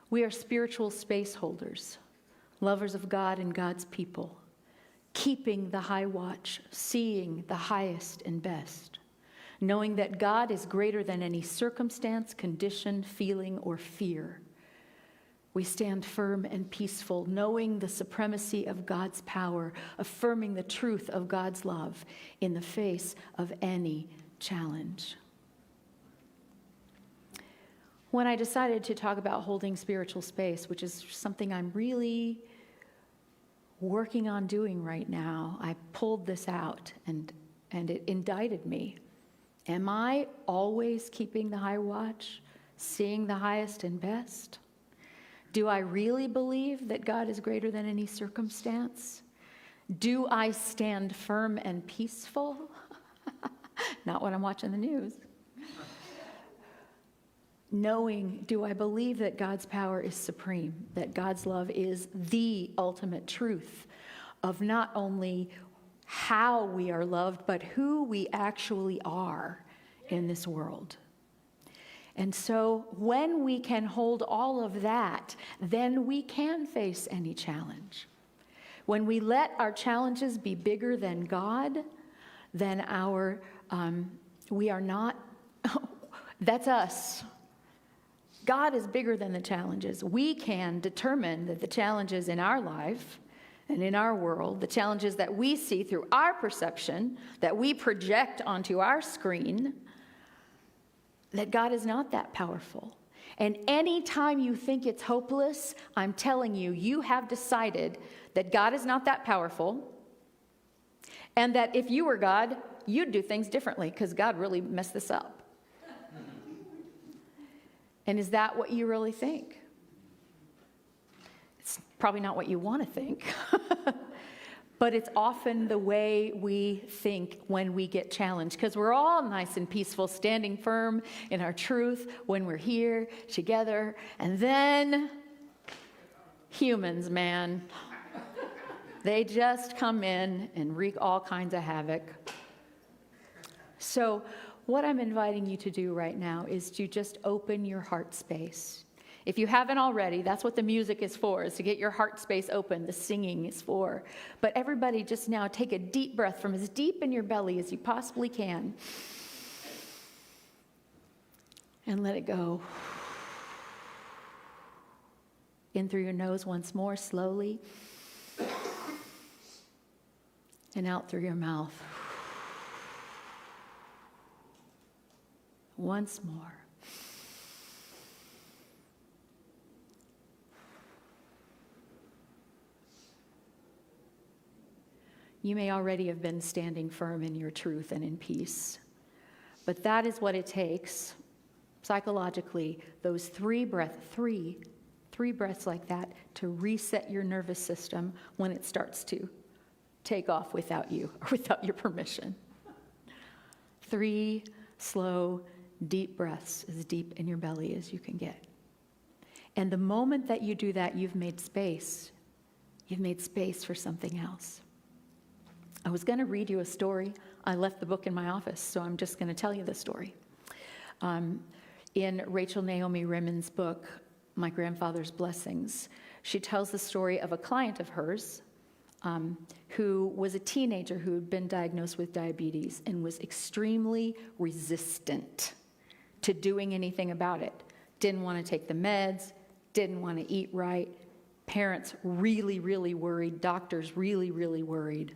We are spiritual space holders, lovers of God and God's people, keeping the high watch, seeing the highest and best, knowing that God is greater than any circumstance, condition, feeling, or fear. We stand firm and peaceful, knowing the supremacy of God's power, affirming the truth of God's love in the face of any challenge. When I decided to talk about holding spiritual space, which is something I'm really working on doing right now, I pulled this out and it indicted me. Am I always keeping the high watch, seeing the highest and best? Do I really believe that God is greater than any circumstance? Do I stand firm and peaceful? Not when I'm watching the news. Knowing, do I believe that God's power is supreme, that God's love is the ultimate truth of not only how we are loved, but who we actually are in this world? And so when we can hold all of that, then we can face any challenge. When we let our challenges be bigger than God, then we are not, that's us. God is bigger than the challenges. We can determine that the challenges in our life and in our world, the challenges that we see through our perception, that we project onto our screen, that God is not that powerful. And anytime you think it's hopeless, I'm telling you, you have decided that God is not that powerful, and that if you were God, you'd do things differently because God really messed this up. And is that what you really think? It's probably not what you want to think. But it's often the way we think when we get challenged, because we're all nice and peaceful, standing firm in our truth when we're here together. And then humans, man, they just come in and wreak all kinds of havoc. So what I'm inviting you to do right now is to just open your heart space. If you haven't already, that's what the music is for, is to get your heart space open. The singing is for. But everybody just now take a deep breath from as deep in your belly as you possibly can. And let it go. In through your nose once more, slowly. And out through your mouth. Once more. You may already have been standing firm in your truth and in peace. But that is what it takes, psychologically, those three breaths like that to reset your nervous system when it starts to take off without you or without your permission. 3 slow, deep breaths, as deep in your belly as you can get. And the moment that you do that, you've made space. You've made space for something else. I was going to read you a story. I left the book in my office, so I'm just going to tell you the story. In Rachel Naomi Remen's book, My Grandfather's Blessings, she tells the story of a client of hers who was a teenager who had been diagnosed with diabetes and was extremely resistant to doing anything about it. Didn't want to take the meds, didn't want to eat right. Parents really, really worried. Doctors really, really worried.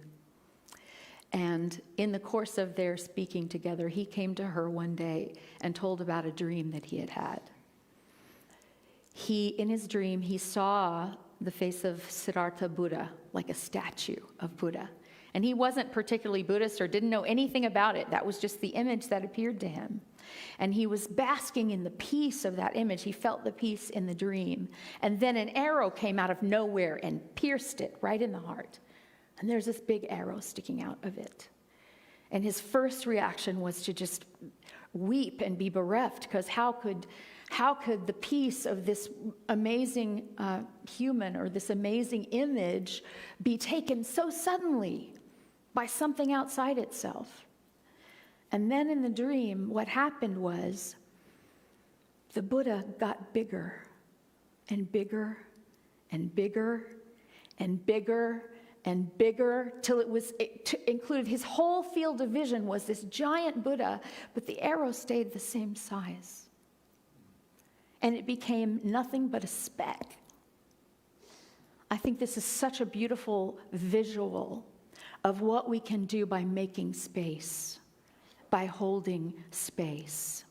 And in the course of their speaking together, he came to her one day and told about a dream that he had had. In his dream, he saw the face of Siddhartha Buddha, like a statue of Buddha. And he wasn't particularly Buddhist or didn't know anything about it. That was just the image that appeared to him. And he was basking in the peace of that image. He felt the peace in the dream. And then an arrow came out of nowhere and pierced it right in the heart. And there's this big arrow sticking out of it. And his first reaction was to just weep and be bereft, because how could the peace of this amazing human or this amazing image be taken so suddenly by something outside itself? And then in the dream, what happened was the Buddha got bigger and bigger and bigger and bigger and bigger till it included his whole field of vision was this giant Buddha, but the arrow stayed the same size. And it became nothing but a speck. I think this is such a beautiful visual of what we can do by making space, by holding space.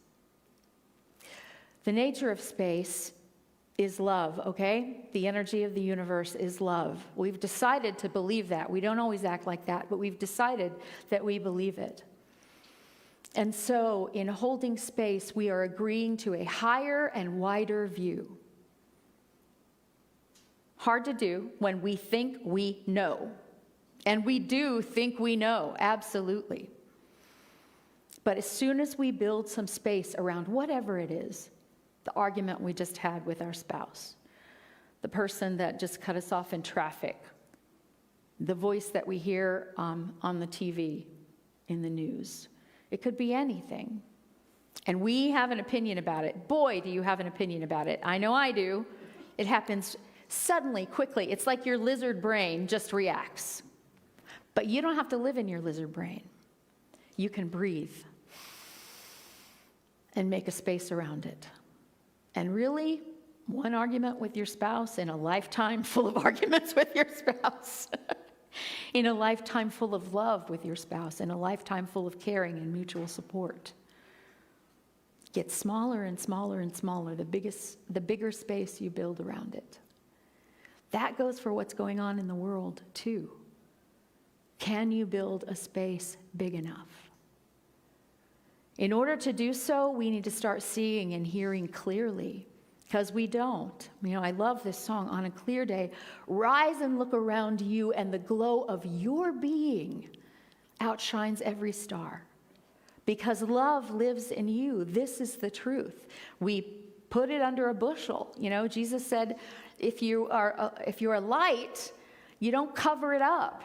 The nature of space is love, okay? The energy of the universe is love. We've decided to believe that. We don't always act like that, but we've decided that we believe it. And so, in holding space, we are agreeing to a higher and wider view. Hard to do when we think we know. And we do think we know, absolutely. But as soon as we build some space around whatever it is, the argument we just had with our spouse, the person that just cut us off in traffic, the voice that we hear on the TV, in the news. It could be anything. And we have an opinion about it. Boy, do you have an opinion about it. I know I do. It happens suddenly, quickly. It's like your lizard brain just reacts. But you don't have to live in your lizard brain. You can breathe and make a space around it. And really, one argument with your spouse in a lifetime full of arguments with your spouse. In a lifetime full of love with your spouse. In a lifetime full of caring and mutual support. Gets smaller and smaller and smaller, the bigger space you build around it. That goes for what's going on in the world, too. Can you build a space big enough? In order to do so, we need to start seeing and hearing clearly, because we don't. You know, I love this song, On a Clear Day. Rise and look around you, and the glow of your being outshines every star. Because love lives in you. This is the truth. We put it under a bushel. You know, Jesus said, if you're a light, you don't cover it up.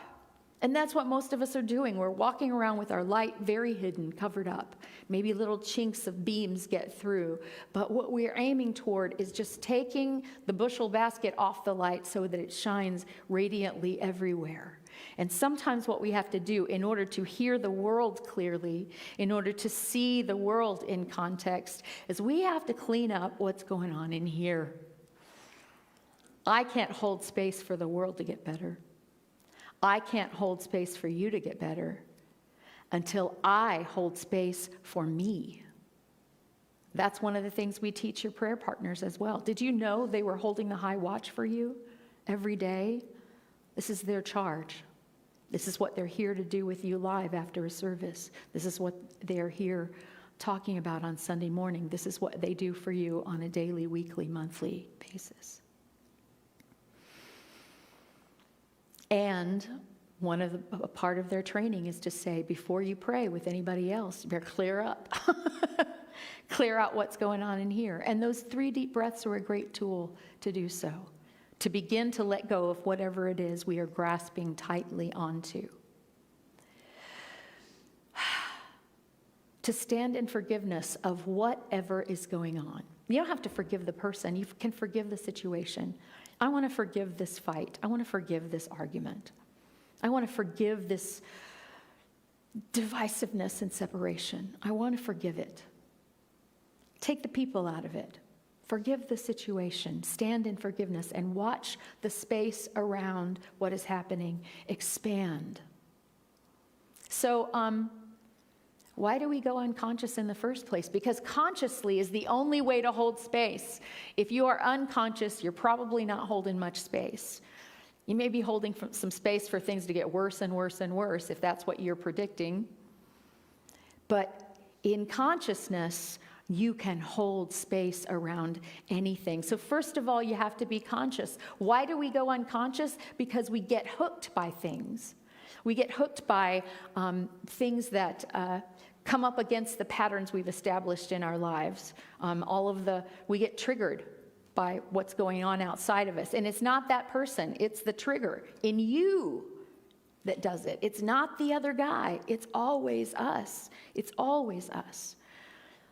And that's what most of us are doing. We're walking around with our light very hidden, covered up. Maybe little chinks of beams get through. But what we're aiming toward is just taking the bushel basket off the light so that it shines radiantly everywhere. And sometimes what we have to do in order to hear the world clearly, in order to see the world in context, is we have to clean up what's going on in here. I can't hold space for the world to get better. I can't hold space for you to get better until I hold space for me. That's one of the things we teach your prayer partners as well. Did you know they were holding the high watch for you every day? This is their charge. This is what they're here to do with you live after a service. This is what they're here talking about on Sunday morning. This is what they do for you on a daily, weekly, monthly basis. And a part of their training is to say, before you pray with anybody else, you better clear up. Clear out what's going on in here. And those 3 deep breaths are a great tool to do so. To begin to let go of whatever it is we are grasping tightly onto. To stand in forgiveness of whatever is going on. You don't have to forgive the person. You can forgive the situation. I want to forgive this fight. I want to forgive this argument. I want to forgive this divisiveness and separation. I want to forgive it. Take the people out of it. Forgive the situation. Stand in forgiveness and watch the space around what is happening expand. So, why do we go unconscious in the first place? Because consciously is the only way to hold space. If you are unconscious, you're probably not holding much space. You may be holding some space for things to get worse and worse and worse, if that's what you're predicting. But in consciousness, you can hold space around anything. So first of all, you have to be conscious. Why do we go unconscious? Because we get hooked by things. We get hooked by things that come up against the patterns we've established in our lives. We get triggered by what's going on outside of us. And it's not that person, it's the trigger in you that does it. It's not the other guy, it's always us. It's always us.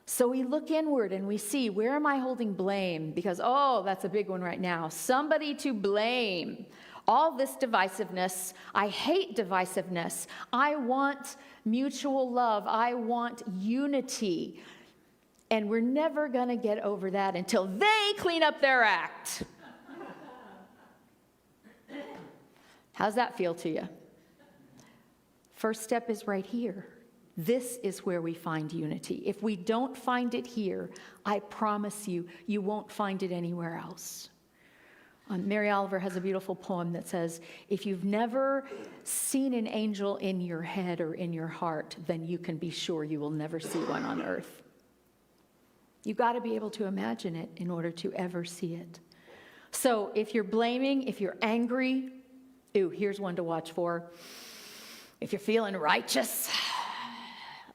So we look inward and we see, where am I holding blame? Because, that's a big one right now. Somebody to blame. All this divisiveness. I hate divisiveness. I want mutual love. I want unity. And we're never going to get over that until they clean up their act. How's that feel to you? First step is right here. This is where we find unity. If we don't find it here, I promise you, you won't find it anywhere else. Mary Oliver has a beautiful poem that says, if you've never seen an angel in your head or in your heart, then you can be sure you will never see one on earth. You've got to be able to imagine it in order to ever see it. So if you're blaming, if you're angry, here's one to watch for. If you're feeling righteous,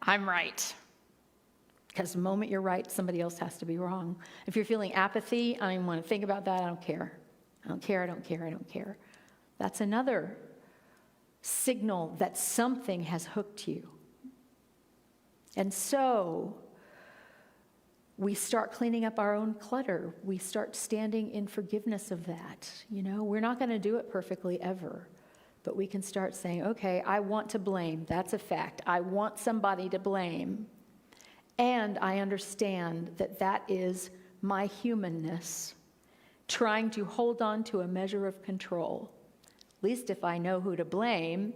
I'm right. Because the moment you're right, somebody else has to be wrong. If you're feeling apathy, I don't even want to think about that. I don't care. I don't care, I don't care, I don't care. That's another signal that something has hooked you. And so we start cleaning up our own clutter. We start standing in forgiveness of that. We're not going to do it perfectly ever. But we can start saying, okay, I want to blame. That's a fact. I want somebody to blame. And I understand that that is my humanness trying to hold on to a measure of control. At least if I know who to blame,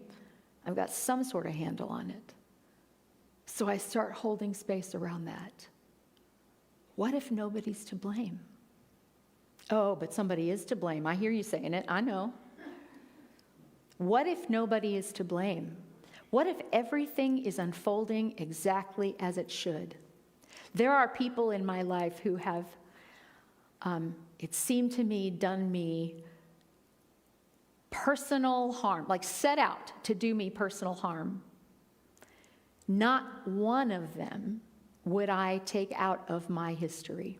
I've got some sort of handle on it. So I start holding space around that. What if nobody's to blame? Oh, but somebody is to blame. I hear you saying it. I know. What if nobody is to blame? What if everything is unfolding exactly as it should? There are people in my life who have, it seemed to me, done me personal harm, like set out to do me personal harm. Not one of them would I take out of my history,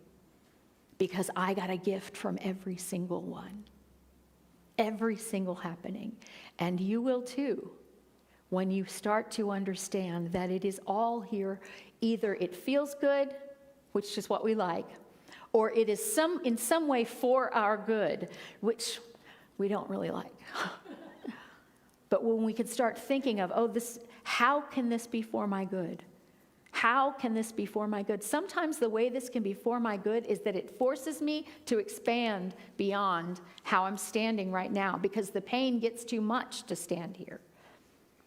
because I got a gift from every single one. Every single happening. And you will too, when you start to understand that it is all here. Either it feels good, which is what we like, or it is in some way for our good, which we don't really like. But when we can start thinking of, how can this be for my good? How can this be for my good? Sometimes the way this can be for my good is that it forces me to expand beyond how I'm standing right now, because the pain gets too much to stand here.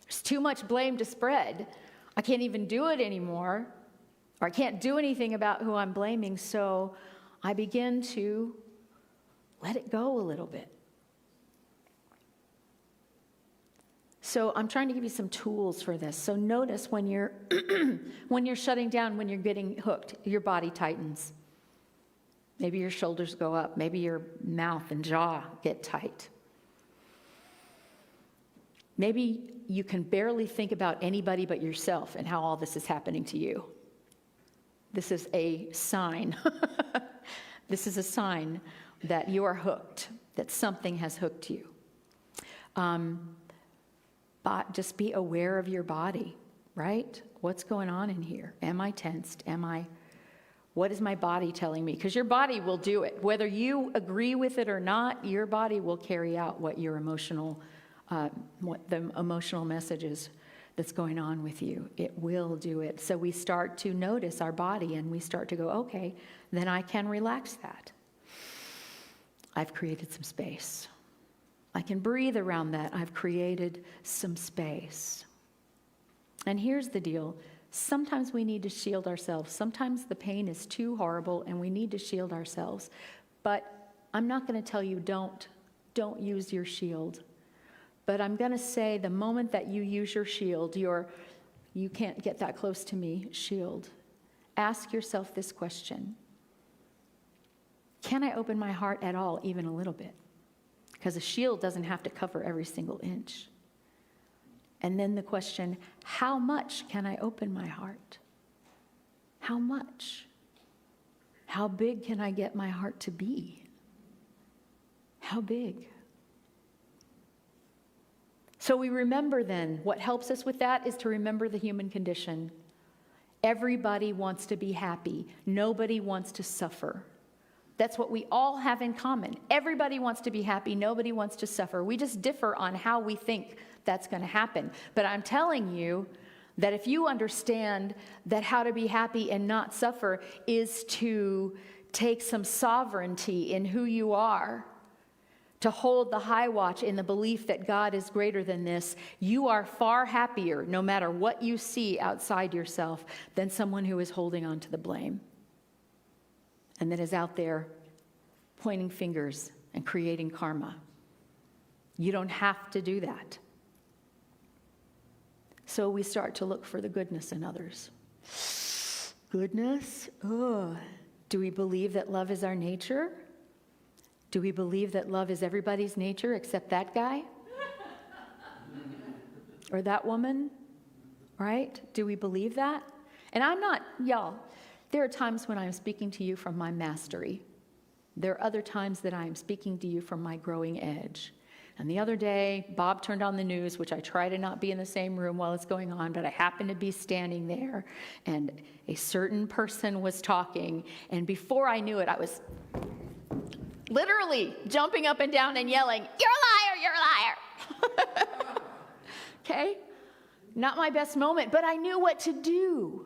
There's too much blame to spread. I can't even do it anymore, or I can't do anything about who I'm blaming, so I begin to let it go a little bit. So I'm trying to give you some tools for this. So notice when you're when you're shutting down, when you're getting hooked, your body tightens. Maybe your shoulders go up. Maybe your mouth and jaw get tight. Maybe you can barely think about anybody but yourself and how all this is happening to you. This is a sign. This is a sign that you are hooked, that something has hooked you. But just be aware of your body, right? What's going on in here? Am I tensed? What is my body telling me? Because your body will do it. Whether you agree with it or not, your body will carry out what the emotional message is that's going on with you. It will do it. So we start to notice our body and we start to go, okay, then I can relax that. I've created some space. I can breathe around that. I've created some space. And here's the deal. Sometimes we need to shield ourselves. Sometimes the pain is too horrible and we need to shield ourselves. But I'm not going to tell you don't use your shield. But I'm going to say the moment that you use your shield, you can't get that close to me shield, ask yourself this question. Can I open my heart at all, even a little bit? Because a shield doesn't have to cover every single inch. And then the question, how much can I open my heart? How much? How big can I get my heart to be? How big? So we remember then, what helps us with that is to remember the human condition. Everybody wants to be happy. Nobody wants to suffer. That's what we all have in common. Everybody wants to be happy. Nobody wants to suffer. We just differ on how we think that's going to happen. But I'm telling you that if you understand that how to be happy and not suffer is to take some sovereignty in who you are, to hold the high watch in the belief that God is greater than this, you are far happier, no matter what you see outside yourself, than someone who is holding on to the blame and that is out there pointing fingers and creating karma. You don't have to do that. So we start to look for the goodness in others. Goodness? Ugh. Do we believe that love is our nature? Do we believe that love is everybody's nature except that guy? Or that woman? Right? Do we believe that? And I'm not, y'all, there are times when I'm speaking to you from my mastery. There are other times that I am speaking to you from my growing edge. And the other day, Bob turned on the news, which I try to not be in the same room while it's going on, but I happened to be standing there, and a certain person was talking, and before I knew it, I was literally jumping up and down and yelling, "You're a liar, you're a liar." Okay? Not my best moment, but I knew what to do.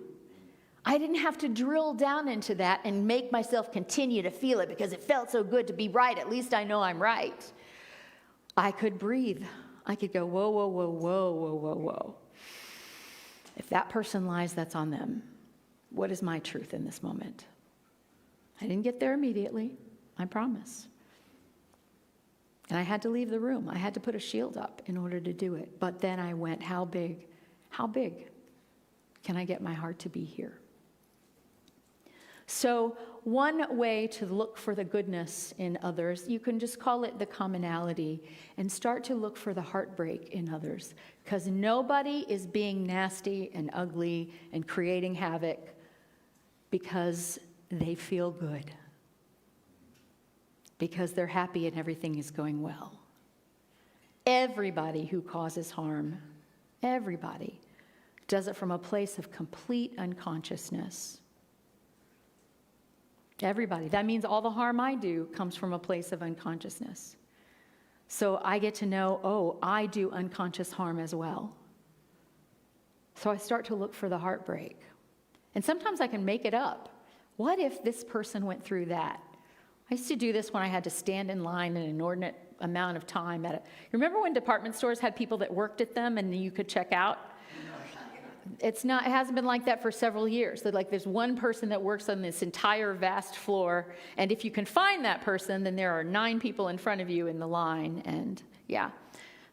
I didn't have to drill down into that and make myself continue to feel it because it felt so good to be right. At least I know I'm right. I could breathe. I could go, whoa, whoa, whoa, whoa, whoa, whoa, whoa. If that person lies, that's on them. What is my truth in this moment? I didn't get there immediately, I promise. And I had to leave the room. I had to put a shield up in order to do it. But then I went, how big can I get my heart to be here? So one way to look for the goodness in others, you can just call it the commonality, and start to look for the heartbreak in others. Because nobody is being nasty and ugly and creating havoc because they feel good, because they're happy and everything is going well. Everybody who causes harm, everybody, does it from a place of complete unconsciousness. Everybody. That means all the harm I do comes from a place of unconsciousness. So I get to know, oh, I do unconscious harm as well. So I start to look for the heartbreak. And sometimes I can make it up. What if this person went through that? I used to do this when I had to stand in line an inordinate amount of time at remember when department stores had people that worked at them and you could check out? It hasn't been like that for several years. That there's one person that works on this entire vast floor, and if you can find that person, then there are 9 people in front of you in the line, and yeah.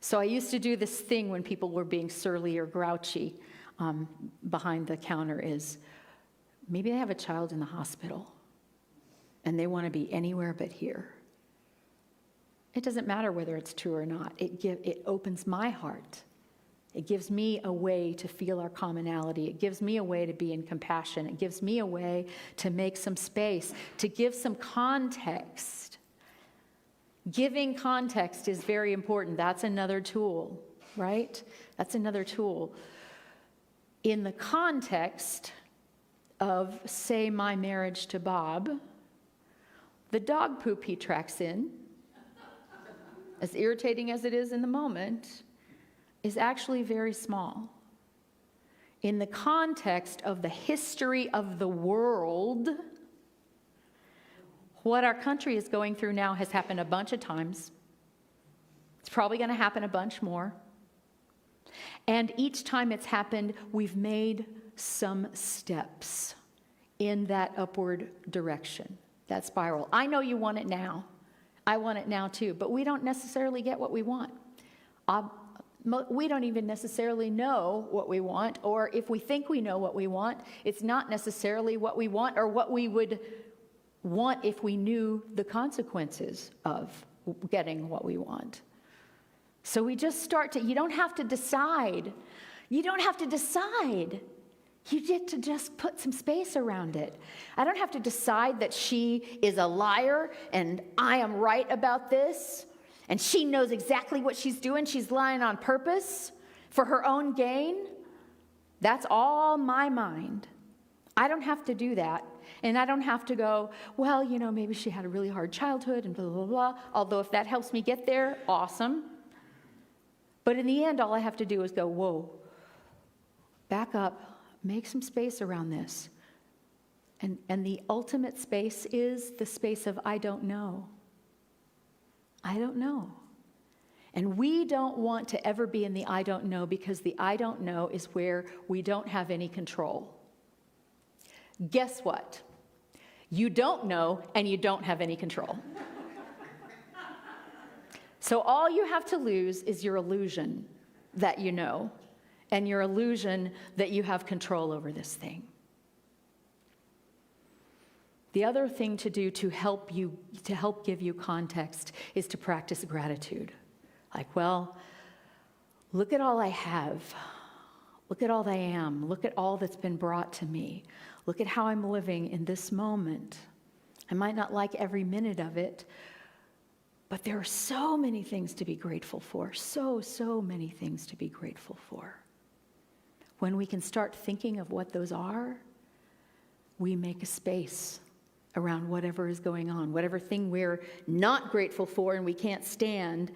So I used to do this thing when people were being surly or grouchy behind the counter is, maybe they have a child in the hospital, and they want to be anywhere but here. It doesn't matter whether it's true or not. It opens my heart. It gives me a way to feel our commonality. It gives me a way to be in compassion. It gives me a way to make some space, to give some context. Giving context is very important. That's another tool, right? That's another tool. In the context of, say, my marriage to Bob, the dog poop he tracks in, as irritating as it is in the moment, is actually very small. In the context of the history of the world, what our country is going through now has happened a bunch of times. It's probably going to happen a bunch more. And each time it's happened, we've made some steps in that upward direction, that spiral. I know you want it now. I want it now too, but we don't necessarily get what we want. We don't even necessarily know what we want, or if we think we know what we want, it's not necessarily what we want or what we would want if we knew the consequences of getting what we want. So we just start to, you don't have to decide. You don't have to decide. You get to just put some space around it. I don't have to decide that she is a liar and I am right about this. And she knows exactly what she's doing. She's lying on purpose for her own gain. That's all my mind. I don't have to do that. And I don't have to go, well, maybe she had a really hard childhood and blah, blah, blah. Although if that helps me get there, awesome. But in the end, all I have to do is go, whoa, back up, make some space around this. And the ultimate space is the space of I don't know. I don't know. And we don't want to ever be in the I don't know, because the I don't know is where we don't have any control. Guess what? You don't know, and you don't have any control. So all you have to lose is your illusion that you know, and your illusion that you have control over this thing. The other thing to do to help give you context is to practice gratitude. Like, well, look at all I have. Look at all that I am. Look at all that's been brought to me. Look at how I'm living in this moment. I might not like every minute of it, but there are so many things to be grateful for. So many things to be grateful for. When we can start thinking of what those are, we make a space around whatever is going on, whatever thing we're not grateful for and we can't stand.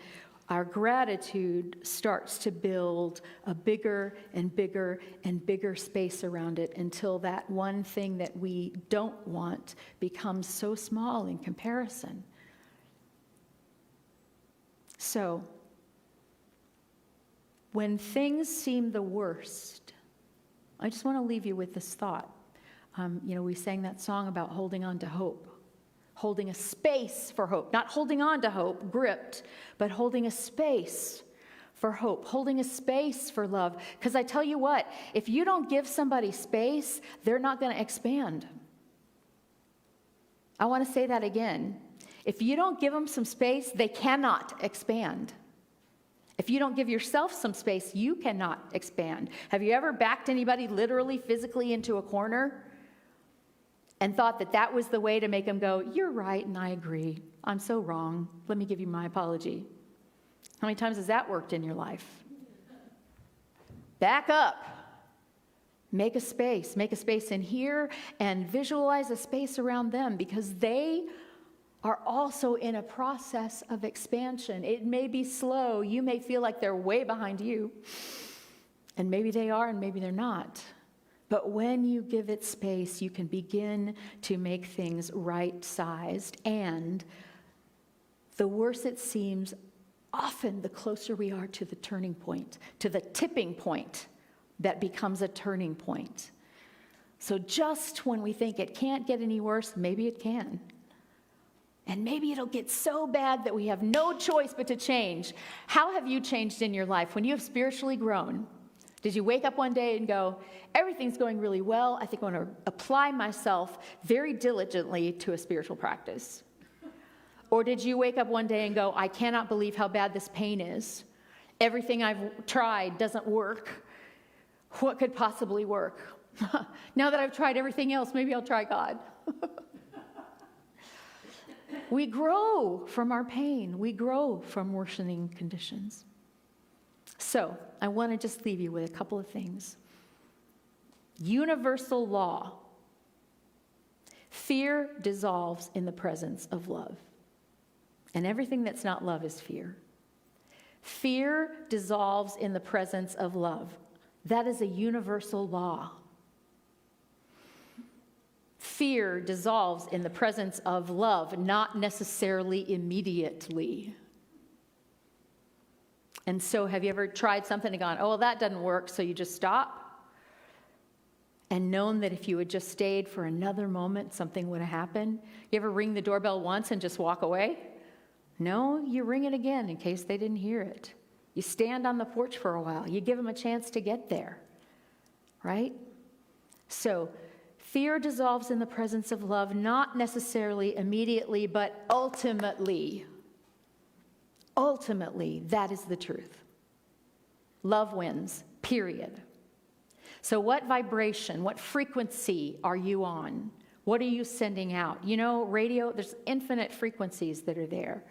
Our gratitude starts to build a bigger and bigger and bigger space around it until that one thing that we don't want becomes so small in comparison. So, when things seem the worst, I just want to leave you with this thought. We sang that song about holding on to hope. Holding a space for hope. Not holding on to hope, gripped, but holding a space for hope. Holding a space for love. Because I tell you what, if you don't give somebody space, they're not going to expand. I want to say that again. If you don't give them some space, they cannot expand. If you don't give yourself some space, you cannot expand. Have you ever backed anybody literally, physically into a corner and thought that that was the way to make them go, you're right and I agree. I'm so wrong. Let me give you my apology. How many times has that worked in your life? Back up. Make a space in here and visualize a space around them, because they are also in a process of expansion. It may be slow. You may feel like they're way behind you. And maybe they are and maybe they're not. But when you give it space, you can begin to make things right-sized. And the worse it seems, often the closer we are to the turning point, to the tipping point that becomes a turning point. So just when we think it can't get any worse, maybe it can. And maybe it'll get so bad that we have no choice but to change. How have you changed in your life when you have spiritually grown? Did you wake up one day and go, everything's going really well. I think I want to apply myself very diligently to a spiritual practice? Or did you wake up one day and go, I cannot believe how bad this pain is. Everything I've tried doesn't work. What could possibly work? Now that I've tried everything else, maybe I'll try God. We grow from our pain. We grow from worsening conditions. So, I want to just leave you with a couple of things. Universal law. Fear dissolves in the presence of love. And everything that's not love is fear. Fear dissolves in the presence of love. That is a universal law. Fear dissolves in the presence of love, not necessarily immediately. And so have you ever tried something and gone, oh, well, that doesn't work, so you just stop? And known that if you had just stayed for another moment, something would have happened? You ever ring the doorbell once and just walk away? No, you ring it again in case they didn't hear it. You stand on the porch for a while. You give them a chance to get there, right? So fear dissolves in the presence of love, not necessarily immediately, but ultimately. Ultimately, that is the truth. Love wins, period. So what vibration, what frequency are you on? What are you sending out? Radio, there's infinite frequencies that are there.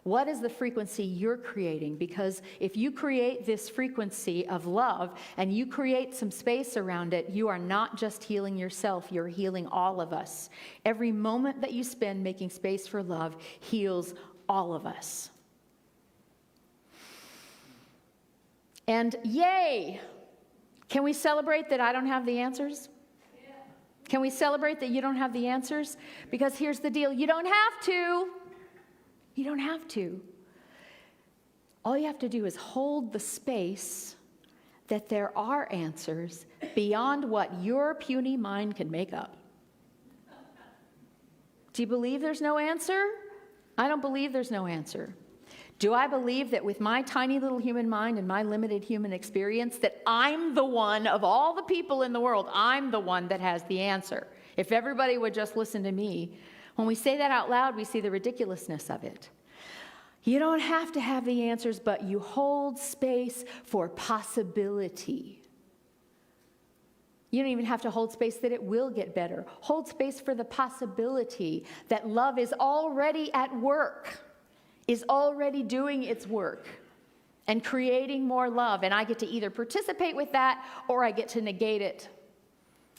What is the frequency you're creating? Because if you create this frequency of love and you create some space around it, you are not just healing yourself, you're healing all of us. Every moment that you spend making space for love heals all of us. And yay! Can we celebrate that I don't have the answers? Yeah. Can we celebrate that you don't have the answers? Because here's the deal, you don't have to. You don't have to. All you have to do is hold the space that there are answers beyond what your puny mind can make up. Do you believe there's no answer? I don't believe there's no answer. Do I believe that with my tiny little human mind and my limited human experience that I'm the one of all the people in the world, I'm the one that has the answer? If everybody would just listen to me. When we say that out loud, we see the ridiculousness of it. You don't have to have the answers, but you hold space for possibility. You don't even have to hold space that it will get better. Hold space for the possibility that love is already at work, is already doing its work and creating more love. And I get to either participate with that or I get to negate it.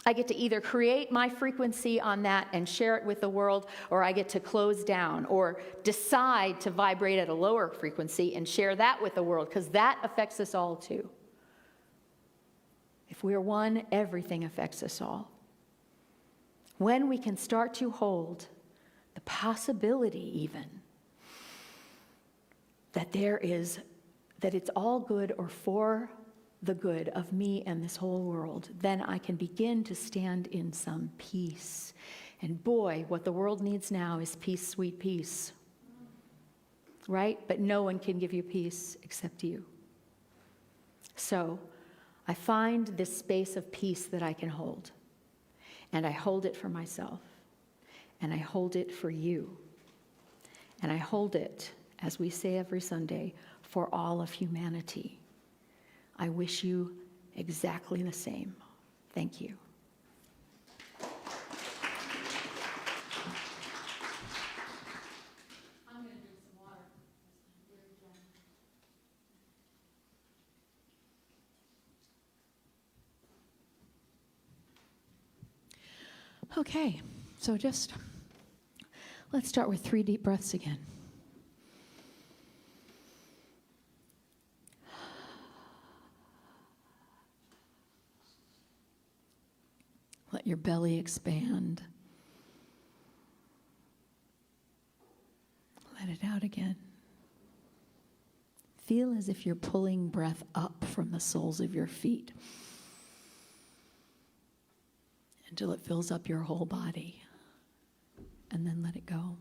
I get to either create my frequency on that and share it with the world, or I get to close down or decide to vibrate at a lower frequency and share that with the world, because that affects us all too. If we're one, everything affects us all. When we can start to hold the possibility even that that it's all good or for the good of me and this whole world, then I can begin to stand in some peace. And boy, what the world needs now is peace, sweet peace. Right? But no one can give you peace except you. So I find this space of peace that I can hold. And I hold it for myself. And I hold it for you. And I hold it, as we say every Sunday, for all of humanity. I wish you exactly the same. Thank you. I'm going to drink some water. Okay, so let's start with 3 deep breaths again. Let your belly expand. Let it out again. Feel as if you're pulling breath up from the soles of your feet until it fills up your whole body. And then let it go.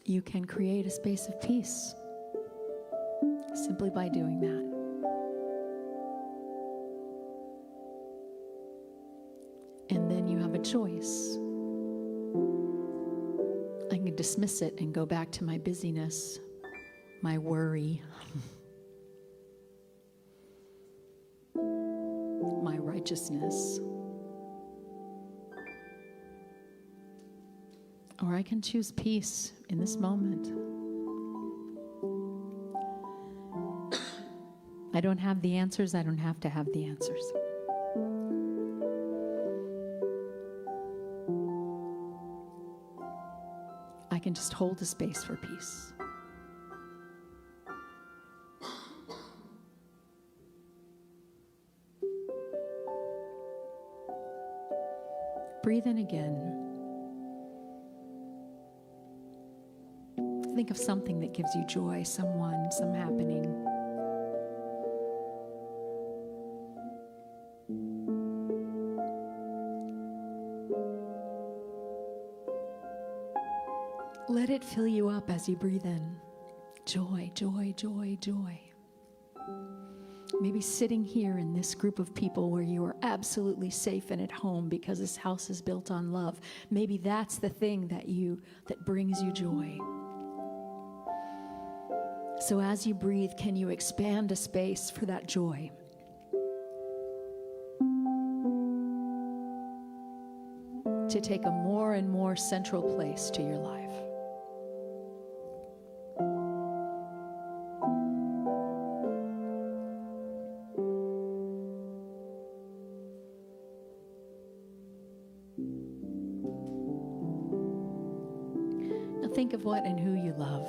You can create a space of peace simply by doing that. And then you have a choice. I can dismiss it and go back to my busyness, my worry, my righteousness. Or I can choose peace in this moment. I don't have the answers. I don't have to have the answers. I can just hold a space for peace. Breathe in again. Think of something that gives you joy, someone, some happening. Let it fill you up as you breathe in. Joy, joy, joy, joy. Maybe sitting here in this group of people where you are absolutely safe and at home because this house is built on love. Maybe that's the thing that brings you joy. So as you breathe, can you expand a space for that joy? to take a more and more central place to your life. Now think of what and who you love.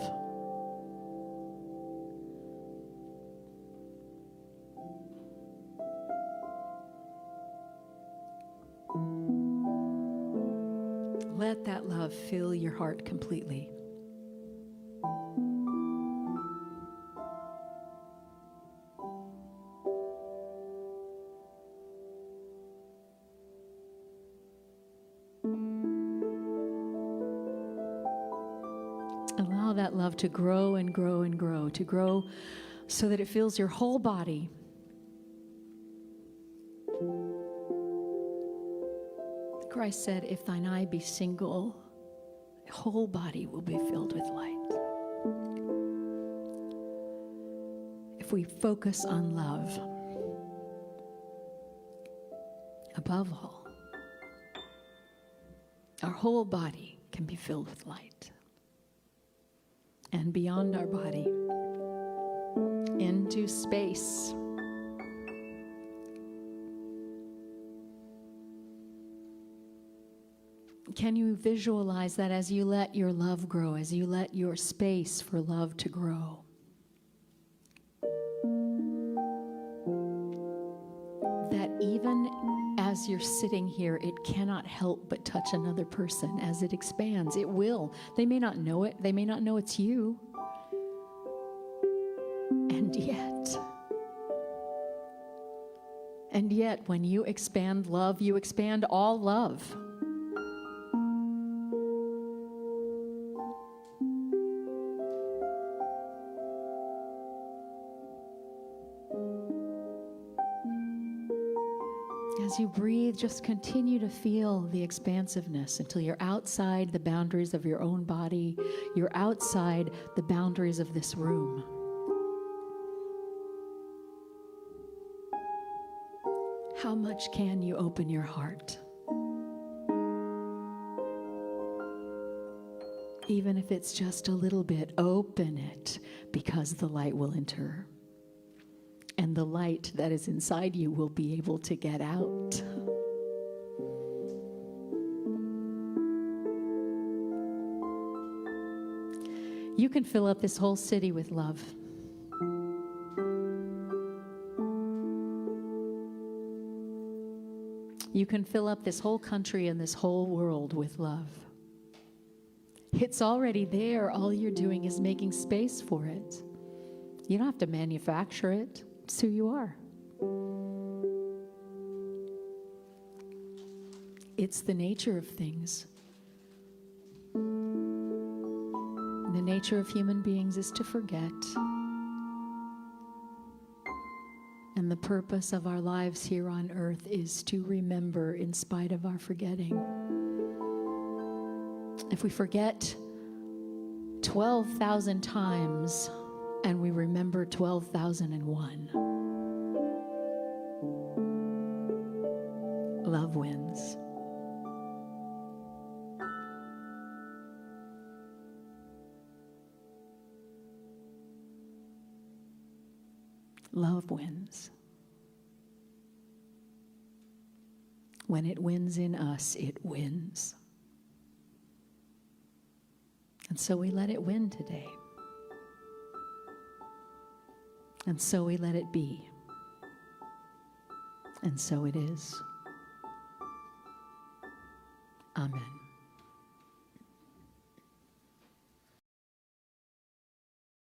Let that love fill your heart completely. Allow that love to grow and grow and grow, to grow so that it fills your whole body. Christ said, if thine eye be single, the whole body will be filled with light. If we focus on love, above all, our whole body can be filled with light. And beyond our body, into space. Can you visualize that as you let your love grow, as you let your space for love to grow? That even as you're sitting here, it cannot help but touch another person as it expands. It will. They may not know it. They may not know it's you. And yet, when you expand love, you expand all love. As you breathe, just continue to feel the expansiveness until you're outside the boundaries of your own body. You're outside the boundaries of this room. How much can you open your heart? Even if it's just a little bit, open it, because the light will enter. And the light that is inside you will be able to get out. You can fill up this whole city with love. You can fill up this whole country and this whole world with love. It's already there. All you're doing is making space for it. You don't have to manufacture it. It's who you are. It's the nature of things. The nature of human beings is to forget. And the purpose of our lives here on earth is to remember in spite of our forgetting. If we forget 12,000 times, and we remember 12,001. Love wins. Love wins. When it wins in us, it wins. And so we let it win today. And so we let it be. And so it is. Amen.